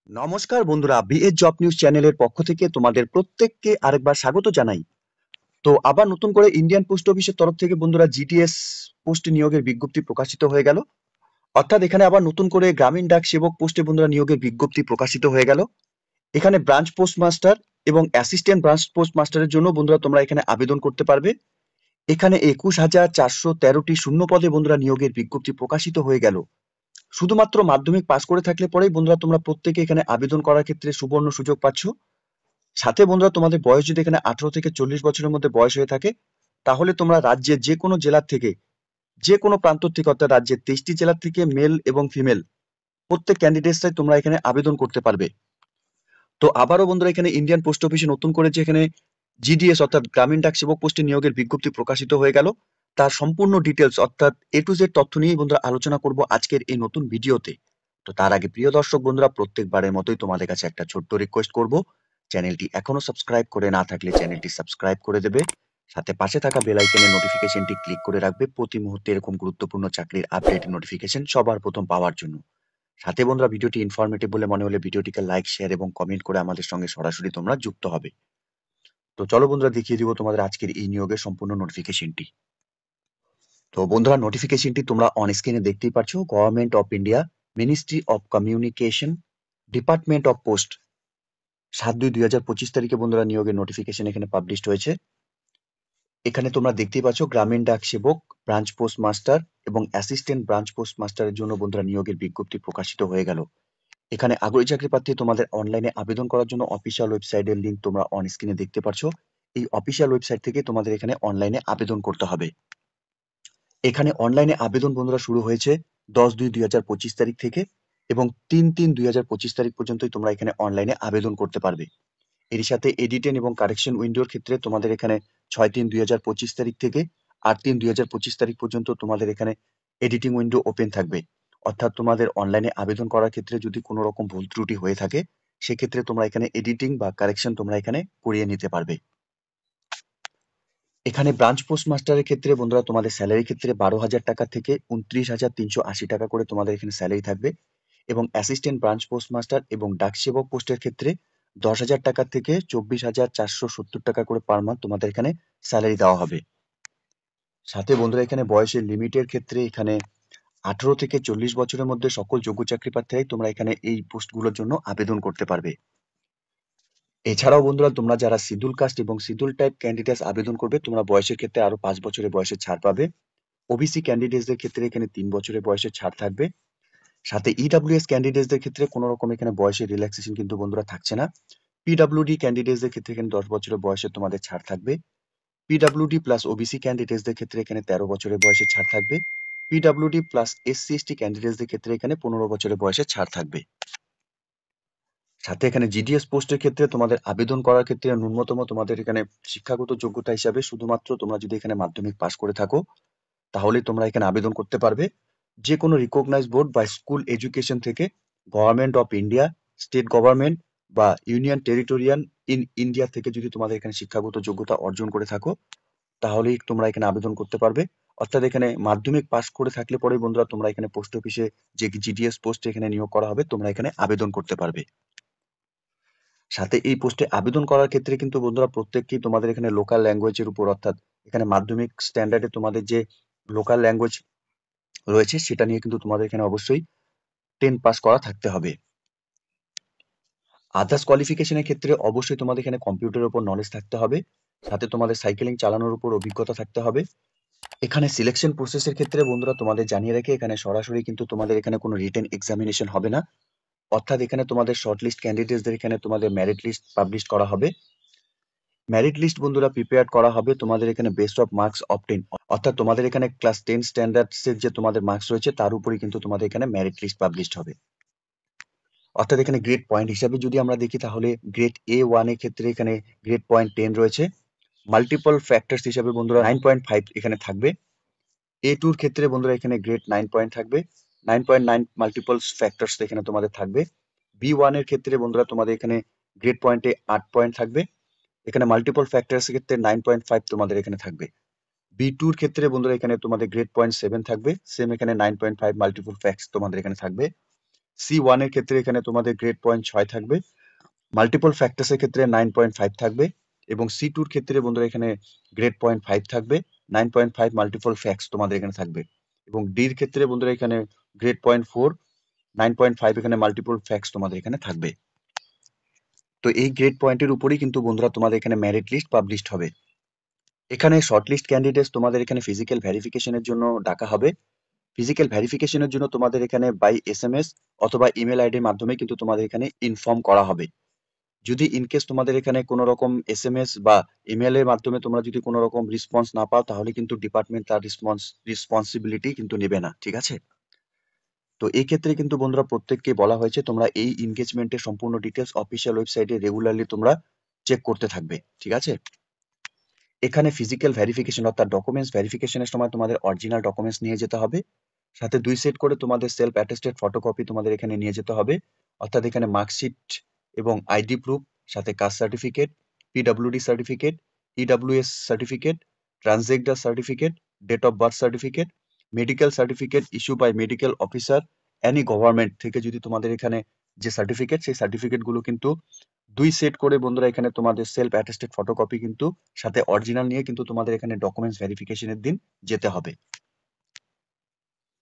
নমস্কার বন্ধুরা, BS job news চ্যানেলের পক্ষ থেকে তোমাদের প্রত্যেককে আরেকবার স্বাগত জানাই। তো আবার নতুন করে ইন্ডিয়ান পোস্ট অফিসের তরফ থেকে বন্ধুরা জিটিএস পোস্ট নিয়োগের বিজ্ঞপ্তি প্রকাশিত হয়ে গেল। অর্থাৎ এখানে আবার নতুন করে গ্রামীণ ডাক সেবক পোস্টে বন্ধুরা নিয়োগের বিজ্ঞপ্তি প্রকাশিত হয়ে গেল। এখানে ব্রাঞ্চ পোস্ট মাস্টার এবং অ্যাসিস্ট্যান্ট ব্রাঞ্চ পোস্ট মাস্টারের জন্য বন্ধুরা তোমরা এখানে আবেদন করতে পারবে। এখানে 21,413টি শূন্য পদে বন্ধুরা নিয়োগের বিজ্ঞপ্তি প্রকাশিত হয়ে গেল। শুধুমাত্র মাধ্যমিক পাস করে থাকলে পরেই বন্ধুরা তোমরা প্রত্যেকে এখানে আবেদন করার ক্ষেত্রে সুবর্ণ সুযোগ পাচ্ছ। সাথে বন্ধুরা তোমাদের বয়স যদি এখানে 18 থেকে 40 বছরের মধ্যে বয়স হয়ে থাকে, তাহলে তোমরা রাজ্যের যে কোনো জেলা থেকে, যে কোনো প্রান্ত থেকে, অর্থাৎ রাজ্যের 23টি জেলা থেকে মেল এবং ফিমেল প্রত্যেক ক্যান্ডিডেটসরাই তোমরা এখানে আবেদন করতে পারবে। তো আবারও বন্ধুরা এখানে ইন্ডিয়ান পোস্ট অফিসে নতুন করে যে এখানে জিডিএস অর্থাৎ গ্রামীণ ডাক সেবক পোস্টে নিয়োগের বিজ্ঞপ্তি প্রকাশিত হয়ে গেল, তার সম্পূর্ণ ডিটেলস অর্থাৎ এ টু জেড তথ্য নিয়েই বন্ধুরা আলোচনা করব আজকের এই নতুন ভিডিওতে। তো তার আগে প্রিয় দর্শক বন্ধুরা, প্রত্যেকবারের মতোই তোমাদের কাছে একটা ছোট্ট রিকোয়েস্ট করব, চ্যানেলটি এখনো সাবস্ক্রাইব করে না থাকলে চ্যানেলটি সাবস্ক্রাইব করে দেবে, সাথে পাশে থাকা বেল আইকনের নোটিফিকেশনটি ক্লিক করে রাখবে প্রতি মুহূর্তে এরকম গুরুত্বপূর্ণ চাকরির আপডেট নোটিফিকেশন সবার প্রথম পাওয়ার জন্য। সাথে বন্ধুরা ভিডিওটি ইনফরমেটিভ বলে মনে হলে ভিডিওটিকে লাইক, শেয়ার এবং কমেন্ট করে আমাদের সঙ্গে সরাসরি তোমরা যুক্ত হবে। তো চলো বন্ধুরা দেখিয়ে দিব তোমাদের আজকের এই নিয়োগের সম্পূর্ণ নোটিফিকেশনটি। তো বন্ধুরা নোটিফিকেশনটি তোমরা অন স্ক্রিনে দেখতেই পাচ্ছ। Government of India, ministry of communication, department of post, 7/2/2025 তারিখে বন্ধুরা নিয়োগের নোটিফিকেশন এখানে পাবলিশড হয়েছে। এখানে তোমরা দেখতেই পাচ্ছ গ্রামীণ ডাক সেবক, ব্রাঞ্চ পোস্ট মাস্টার এবং অ্যাসিস্ট্যান্ট ব্রাঞ্চ পোস্ট মাস্টারের জন্য বন্ধুরা নিয়োগের বিজ্ঞপ্তি প্রকাশিত হয়ে গেল। এখানে আগ্রহী চাকরি প্রার্থী তোমাদের অনলাইনে আবেদন করার জন্য অফিসিয়াল ওয়েবসাইটের লিংক তোমরা অন স্ক্রিনে দেখতে পাচ্ছ। এই অফিসিয়াল ওয়েবসাইট থেকে তোমাদের এখানে অনলাইনে আবেদন করতে হবে। এখানে অনলাইনে আবেদন বন্ধুরা শুরু হয়েছে 10/2/2025 তারিখ থেকে এবং 3/3/2025 তারিখ পর্যন্তই তোমরা এখানে অনলাইনে আবেদন করতে পারবে। এর সাথে এডিটেন এবং কারেকশন উইন্ডোর ক্ষেত্রে তোমাদের এখানে 6/3/2025 তারিখ থেকে 8/3/2025 তারিখ পর্যন্ত তোমাদের এখানে এডিটিং উইন্ডো ওপেন থাকবে। অর্থাৎ তোমাদের অনলাইনে আবেদন করার ক্ষেত্রে যদি কোনো রকম ভুল ত্রুটি হয়ে থাকে, সেক্ষেত্রে তোমরা এখানে এডিটিং বা কারেকশন তোমরা এখানে করিয়ে নিতে পারবে। এখানে ব্রাঞ্চ পোস্ট মাস্টারের ক্ষেত্রে বন্ধুরা তোমাদের স্যালারির ক্ষেত্রে 12,000 টাকা থেকে 29,380 টাকা করে তোমাদের এখানে স্যালারি থাকবে এবং অ্যাসিস্ট্যান্ট ব্রাঞ্চ পোস্ট মাস্টার এবং ডাক সেবক পোস্টের ক্ষেত্রে 10,000 টাকা থেকে 24,470 টাকা করে পার মান্থ তোমাদের এখানে স্যালারি দেওয়া হবে। সাথে বন্ধুরা এখানে বয়সের লিমিটের ক্ষেত্রে এখানে 18 থেকে 40 বছরের মধ্যে সকল যোগ্য চাকরি প্রার্থীরাই তোমরা এখানে এই পোস্টগুলোর জন্য আবেদন করতে পারবে। এছাড়াও বন্ধুরা তোমরা যারা শিডিউল কাস্ট এবং শিডিউল টাইপ ক্যান্ডিডেটস আবেদন করবে, তোমরা বয়সের ক্ষেত্রে আরো 5 বছরের বয়সের ছাড় পাবে। ওবিসি ক্যান্ডিডেটসদের ক্ষেত্রে এখানে 3 বছরের বয়সের ছাড় থাকবে। সাথে ইডব্লিউএস ক্যান্ডিডেটসদের ক্ষেত্রে কোনো রকম এখানে বয়সের রিল্যাক্সেশন কিন্তু বন্ধুরা থাকছে না। পিডব্লিউডি ক্যান্ডিডেটসদের ক্ষেত্রে এখানে 10 বছরের বয়সের তোমাদের ছাড় থাকবে। পিডব্লিউডি প্লাস ওবিসি ক্যান্ডিডেটসদের ক্ষেত্রে এখানে 13 বছরের বয়সের ছাড় থাকবে। পিডব্লিউডি প্লাস এসসি এসটি ক্যান্ডিডেটসদের ক্ষেত্রে এখানে 15 বছরের বয়সের ছাড় থাকবে। সাথে এখানে জিডিএস পোস্টের ক্ষেত্রে তোমাদের আবেদন করার ক্ষেত্রে ন্যূনতম তোমাদের এখানে শিক্ষাগত যোগ্যতা হিসাবে শুধুমাত্র তোমরা যদি এখানে মাধ্যমিক পাস করে থাকো, তাহলেই তোমরা এখানে আবেদন করতে পারবে। যে কোনো রিকগনাইজড বোর্ড বা স্কুল এডুকেশন থেকে, government of India, state government বা ইউনিয়ন টেরিটোরিয়াল ইন ইন্ডিয়া থেকে যদি তোমাদের এখানে শিক্ষাগত যোগ্যতা অর্জন করে থাকো, তাহলেই তোমরা এখানে আবেদন করতে পারবে। অর্থাৎ এখানে মাধ্যমিক পাস করে থাকলে পরে বন্ধুরা তোমরা এখানে পোস্ট অফিসে যে জিডিএস পোস্টে এখানে নিয়োগ করা হবে, তোমরা এখানে আবেদন করতে পারবে। সাথে এই পোস্টে আবেদন করার ক্ষেত্রে কিন্তু বন্ধুরা প্রত্যেককেই তোমাদের এখানে লোকাল ল্যাঙ্গুয়েজের উপর, অর্থাৎ এখানে মাধ্যমিক স্ট্যান্ডার্ডে তোমাদের যে লোকাল ল্যাঙ্গুয়েজ রয়েছে সেটা নিয়ে কিন্তু তোমাদের এখানে অবশ্যই 10 পাস করা থাকতে হবে। আদার্স কোয়ালিফিকেশনের ক্ষেত্রে অবশ্যই তোমাদের এখানে কম্পিউটারের উপর নলেজ থাকতে হবে, সাথে তোমাদের সাইকেলিং চালানোর উপর অভিজ্ঞতা থাকতে হবে। এখানে সিলেকশন প্রসেসের ক্ষেত্রে বন্ধুরা তোমাদের জানিয়ে রাখি, এখানে সরাসরি কিন্তু তোমাদের এখানে কোনো রিটেন এক্সামিনেশন হবে না। অর্থাৎ এখানে তোমাদের শর্ট লিস্ট ক্যান্ডিডেটসদের এখানে তোমাদের মেরিট লিস্ট পাবলিশ করা হবে। মেরিট লিস্ট বন্ধুরা প্রিপেয়ার করা হবে তোমাদের এখানে বেস্ট অফ মার্কস অবটেন, অর্থাৎ তোমাদের এখানে ক্লাস 10 স্ট্যান্ডার্ডসের যে তোমাদের মার্কস রয়েছে তার উপরেই কিন্তু তোমাদের এখানে মেরিট লিস্ট পাবলিশড হবে। অর্থাৎ এখানে গ্রেড পয়েন্ট হিসাবে যদি আমরা দেখি, তাহলে গ্রেড A1 এর ক্ষেত্রে এখানে গ্রেড পয়েন্ট 10 রয়েছে। মাল্টিপল ফ্যাক্টরস হিসাবে বন্ধুরা 9.5 এখানে থাকবে। A2 এর ক্ষেত্রে বন্ধুরা এখানে গ্রেড 9 পয়েন্ট থাকবে, 9.9 মাল্টিপল ফ্যাক্টরস এখানে তোমাদের থাকবে। B1 এর ক্ষেত্রে বন্ধুরা তোমাদের এখানে গ্রেড পয়েন্টে 8 পয়েন্ট থাকবে, এখানে মাল্টিপল ফ্যাক্টরস এর ক্ষেত্রে 9.5 তোমাদের এখানে থাকবে। B2 এর ক্ষেত্রে বন্ধুরা এখানে তোমাদের গ্রেড পয়েন্ট 7 থাকবে, সেম এখানে 9.5 মাল্টিপল ফ্যাক্টস তোমাদের এখানে থাকবে। C1 এর ক্ষেত্রে এখানে তোমাদের গ্রেড পয়েন্ট 6 থাকবে, মাল্টিপল ফ্যাক্টরস এর ক্ষেত্রে 9.5 থাকবে, এবং C2 এর ক্ষেত্রে বন্ধুরা এখানে গ্রেড পয়েন্ট 5 থাকবে, 9.5 মাল্টিপল ফ্যাক্টস তোমাদের এখানে থাকবে, এবং ডি এর ক্ষেত্রে বন্ধুরা এখানে গ্রেড পয়েন্ট 4, 9.5 এখানে মাল্টিপল ফ্যাক্টস তোমাদের এখানে থাকবে। তো এই গ্রেড পয়েন্টের উপরেই কিন্তু বন্ধুরা তোমাদের এখানে মেরিট লিস্ট পাবলিশড হবে। এখানে শর্টলিস্ট ক্যান্ডিডেটস তোমাদের এখানে ফিজিক্যাল ভেরিফিকেশনের জন্য ডাকা হবে। ফিজিক্যাল ভেরিফিকেশনের জন্য তোমাদের এখানে বাই SMS অথবা ইমেল আইডির মাধ্যমে কিন্তু তোমাদের এখানে ইনফর্ম করা হবে। যদি ইনকেস তোমাদের এখানে কোনো রকম SMS বা ইমেলের মাধ্যমে তোমরা যদি কোনো রকম রেসপন্স না পাও, তাহলে কিন্তু ডিপার্টমেন্ট তার রেসপন্সিবিলিটি কিন্তু নেবে না, ঠিক আছে? তো এই ক্ষেত্রে কিন্তু বন্ধুরা প্রত্যেককে বলা হয়েছে তোমরা এই এনগেজমেন্টের সম্পূর্ণ ডিটেলস অফিসিয়াল ওয়েবসাইটে রেগুলারলি তোমরা চেক করতে থাকবে, ঠিক আছে? এখানে ফিজিক্যাল ভেরিফিকেশন অর্থাৎ ডকুমেন্টস ভেরিফিকেশনের সময় তোমাদের অরিজিনাল ডকুমেন্টস নিয়ে যেতে হবে, সাথে 2 সেট করে তোমাদের সেলফ অ্যাটেস্টেড ফটোকপি তোমাদের এখানে নিয়ে যেতে হবে, অর্থাৎ এখানে মার্কশিট এবং আইডি প্রুফ, সাথে caste certificate, PWD certificate, EWS certificate, transgender certificate, date of birth certificate, medical certificate issue by medical officer any government থেকে যদি তোমাদের এখানে যে সার্টিফিকেট, সেই সার্টিফিকেটগুলো কিন্তু 2 সেট করে বন্ধুরা এখানে তোমাদের সেলফ অ্যাটেস্টেড ফটোকপি কিন্তু সাথে অরিজিনাল নিয়ে কিন্তু তোমাদের এখানে ডকুমেন্টস ভেরিফিকেশনের দিন যেতে হবে।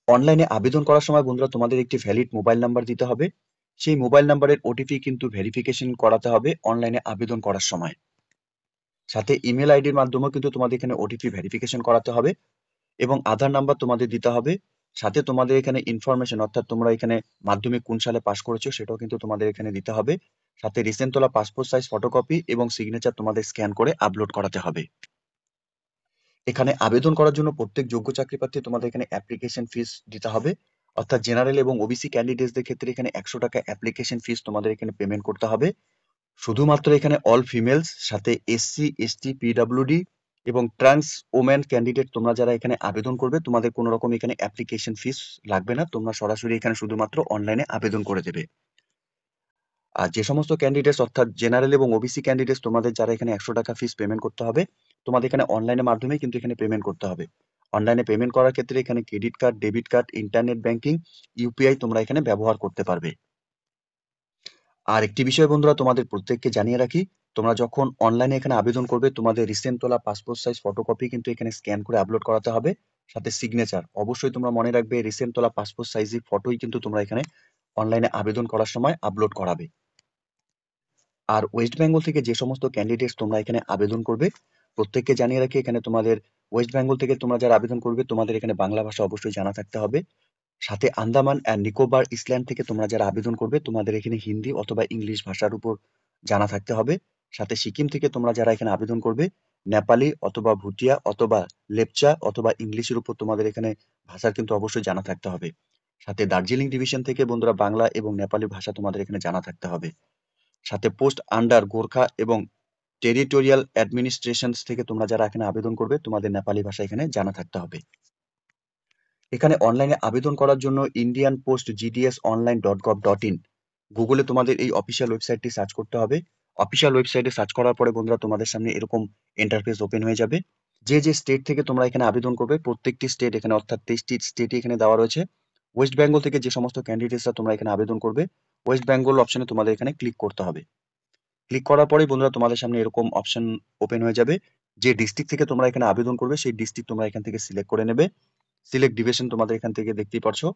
অনলাইনে আবেদন করার সময় বন্ধুরা তোমাদের একটি ভ্যালিড মোবাইল নাম্বার দিতে হবে। সেই মোবাইল নাম্বারের ওটিপি কিন্তু ভেরিফিকেশন করাতে হবে অনলাইনে আবেদন করার সময়। সাথে ইমেল আইডির মাধ্যমেও কিন্তু তোমাদের এখানে ওটিপি ভেরিফিকেশন করাতে হবে, এবং আধার নাম্বার তোমাদের দিতে হবে। সাথে তোমাদের এখানে ইনফরমেশন অর্থাৎ তোমরা এখানে মাধ্যমিক কোন সালে পাস করেছো সেটাও কিন্তু তোমাদের এখানে দিতে হবে। সাথে রিসেন্ট তোলা পাসপোর্ট সাইজ ফটোকপি এবং সিগনেচার তোমাদের স্ক্যান করে আপলোড করাতে হবে। এখানে আবেদন করার জন্য প্রত্যেক যোগ্য চাকরি প্রার্থী তোমাদের এখানে অ্যাপ্লিকেশন ফিস দিতে হবে, অর্থাৎ জেনারেল এবং ওবিসি ক্যান্ডিডেটসদের ক্ষেত্রে এখানে 100 টাকা অ্যাপ্লিকেশন ফিস তোমাদের এখানে পেমেন্ট করতে হবে। শুধুমাত্র এখানে অল ফিমেলস, সাথে SC ST PWD এবং ট্রান্স ওমেন ক্যান্ডিডেট তোমরা যারা এখানে আবেদন করবে, তোমাদের কোনো রকম এখানে অ্যাপ্লিকেশন ফিস লাগবে না, তোমরা সরাসরি এখানে শুধুমাত্র অনলাইনে আবেদন করে দেবে। আর যে সমস্ত ক্যান্ডিডেটস অর্থাৎ জেনারেল এবং ওবিসি ক্যান্ডিডেটস তোমাদের যারা এখানে 100 টাকা ফিস পেমেন্ট করতে হবে, তোমাদের এখানে অনলাইনের মাধ্যমে কিন্তু এখানে পেমেন্ট করতে হবে। অনলাইনে পেমেন্ট করার ক্ষেত্রে এখানে credit card, debit card, internet banking, UPI তোমরা এখানে ব্যবহার করতে পারবে। আর একটি বিষয় বন্ধুরা তোমাদের প্রত্যেককে জানিয়ে রাখি, তোমরা যখন অনলাইনে এখানে আবেদন করবে, তোমাদের রিসেন্ট তোলা পাসপোর্ট সাইজ ফটোকপি কিন্তু এখানে স্ক্যান করে আপলোড করাতে হবে, সাথে সিগনেচার অবশ্যই তোমরা মনে রাখবে, রিসেন্ট তোলা পাসপোর্ট সাইজের ফটোই কিন্তু তোমরা এখানে অনলাইনে আবেদন করার সময় আপলোড করাবে। আর ওয়েস্ট বেঙ্গল থেকে যে সমস্ত ক্যান্ডিডেটস তোমরা এখানে আবেদন করবে, প্রত্যেককে জানিয়ে রাখি এখানে তোমাদের ওয়েস্ট বেঙ্গল থেকে তোমরা যারা আবেদন করবে, তোমাদের এখানে বাংলা ভাষা অবশ্যই জানা থাকতে হবে। সাথে আন্দামান অ্যান্ড নিকোবর ইসল্যান্ড থেকে তোমরা যারা আবেদন করবে, তোমাদের এখানে হিন্দি অথবা ইংলিশ ভাষার উপর জানা থাকতে হবে। সাথে সিকিম থেকে তোমরা যারা এখানে আবেদন করবে, নেপালি অথবা ভুটিয়া অথবা লেপচা অথবা ইংলিশের উপর তোমাদের এখানে ভাষার কিন্তু অবশ্যই জানা থাকতে হবে। সাথে দার্জিলিং ডিভিশন থেকে বন্ধুরা বাংলা এবং নেপালি ভাষা তোমাদের এখানে জানা থাকতে হবে। সাথে পোস্ট আন্ডার গোর্খা এবং টেরিটোরিয়াল অ্যাডমিনিস্ট্রেশনস থেকে তোমরা যারা এখানে আবেদন করবে, তোমাদের নেপালি ভাষা এখানে জানা থাকতে হবে। এখানে অনলাইনে আবেদন করার জন্য ইন্ডিয়ান পোস্ট gds.online.gov.in গুগলে তোমাদের এই অফিসিয়াল ওয়েবসাইটটি সার্চ করতে হবে। অফিসিয়াল ওয়েবসাইটে সার্চ করার পরে বন্ধুরা তোমাদের সামনে এরকম ইন্টারফেস ওপেন হয়ে যাবে। যে যে স্টেট থেকে তোমরা এখানে আবেদন করবে, প্রত্যেকটি স্টেট এখানে অর্থাৎ 23টি স্টেটই এখানে দেওয়া রয়েছে। ওয়েস্ট বেঙ্গল থেকে যে সমস্ত ক্যান্ডিডেটসরা তোমরা এখানে আবেদন করবে, ওয়েস্ট বেঙ্গল অপশনে তোমাদের এখানে ক্লিক করতে হবে। ক্লিক করার পরেই বন্ধুরা তোমাদের সামনে এরকম অপশন ওপেন হয়ে যাবে। যে ডিস্ট্রিক্ট থেকে তোমরা এখানে আবেদন করবে, সেই ডিস্ট্রিক্ট তোমরা এখান থেকে সিলেক্ট করে নেবে। সিলেক্ট ডিভিশন তোমাদের এখান থেকে দেখতেই পারছো,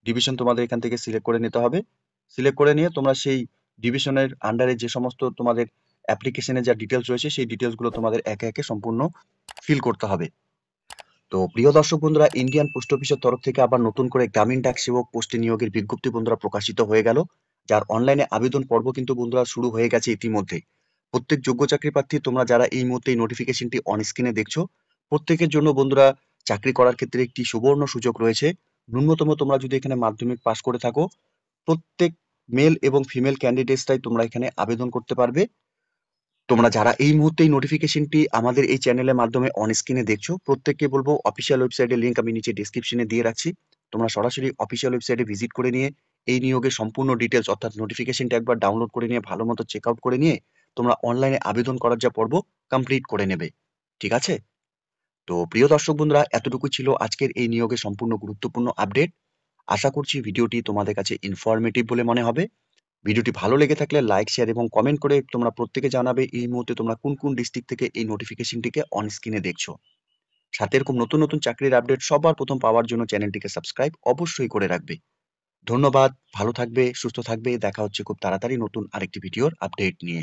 ডিভিশন তোমাদের এখান থেকে সিলেক্ট করে নিতে হবে। সিলেক্ট করে নিয়ে তোমরা সেই ডিভিশনের আন্ডারে যে সমস্ত তোমাদের অ্যাপ্লিকেশনের যা ডিটেলস রয়েছে, সেই ডিটেলস গুলো তোমাদের একে একে সম্পূর্ণ ফিল করতে হবে। তো প্রিয় দর্শক বন্ধুরা, ইন্ডিয়ান পোস্ট অফিসের তরফ থেকে আবার নতুন করে গ্রামীণ ডাক সেবক পোস্টে নিয়োগের বিজ্ঞপ্তি বন্ধুরা প্রকাশিত হয়ে গেল, যার অনলাইনে আবেদন পর্ব কিন্তু বন্ধুরা শুরু হয়ে গেছে ইতিমধ্যে। প্রত্যেক যোগ্য চাকরি প্রার্থী তোমরা যারা এই মুহূর্তে এই নোটিফিকেশনটি অন স্ক্রিনে দেখছো, প্রত্যেকের জন্য বন্ধুরা চাকরি করার ক্ষেত্রে একটি সুবর্ণ সুযোগ রয়েছে। ন্যূনতম তোমরা যদি এখানে মাধ্যমিক পাশ করে থাকো, প্রত্যেক মেল এবং ফিমেল ক্যান্ডিডেটসরাই তোমরা এখানে আবেদন করতে পারবে। তোমরা যারা এই মুহূর্তে এই নোটিফিকেশনটি আমাদের এই চ্যানেলের মাধ্যমে অন স্ক্রিনে দেখছো, প্রত্যেককে বলবো অফিসিয়াল ওয়েবসাইটের লিংক আমি নিচে ডেসক্রিপশনে দিয়ে রাখছি। তোমরা সরাসরি অফিসিয়াল ওয়েবসাইটে ভিজিট করে নিয়ে এই নিয়োগের সম্পূর্ণ ডিটেলস অর্থাৎ নোটিফিকেশনটা একবার ডাউনলোড করে নিয়ে ভালো মতো চেক আউট করে নিয়ে তোমরা অনলাইনে আবেদন করার যা পর্ব কমপ্লিট করে নেবে, ঠিক আছে? তো প্রিয় দর্শক বন্ধুরা, এতটুকু ছিল আজকের এই নিয়োগের সম্পূর্ণ গুরুত্বপূর্ণ আপডেট। আশা করছি ভিডিওটি তোমাদের কাছে ইনফরমেটিভ বলে মনে হবে। ভিডিওটি ভালো লেগে থাকলে লাইক, শেয়ার এবং কমেন্ট করে তোমরা প্রত্যেকে জানাবে এই মুহূর্তে তোমরা কোন কোন ডিস্ট্রিক্ট থেকে এই নোটিফিকেশনটিকে অন স্ক্রিনে দেখছো। সাথে এরকম নতুন নতুন চাকরির আপডেট সবার প্রথম পাওয়ার জন্য চ্যানেলটিকে সাবস্ক্রাইব অবশ্যই করে রাখবে। ধন্যবাদ, ভালো থাকবে, সুস্থ থাকবে। দেখা হচ্ছে খুব তাড়াতাড়ি নতুন আরেকটি ভিডিওর আপডেট নিয়ে।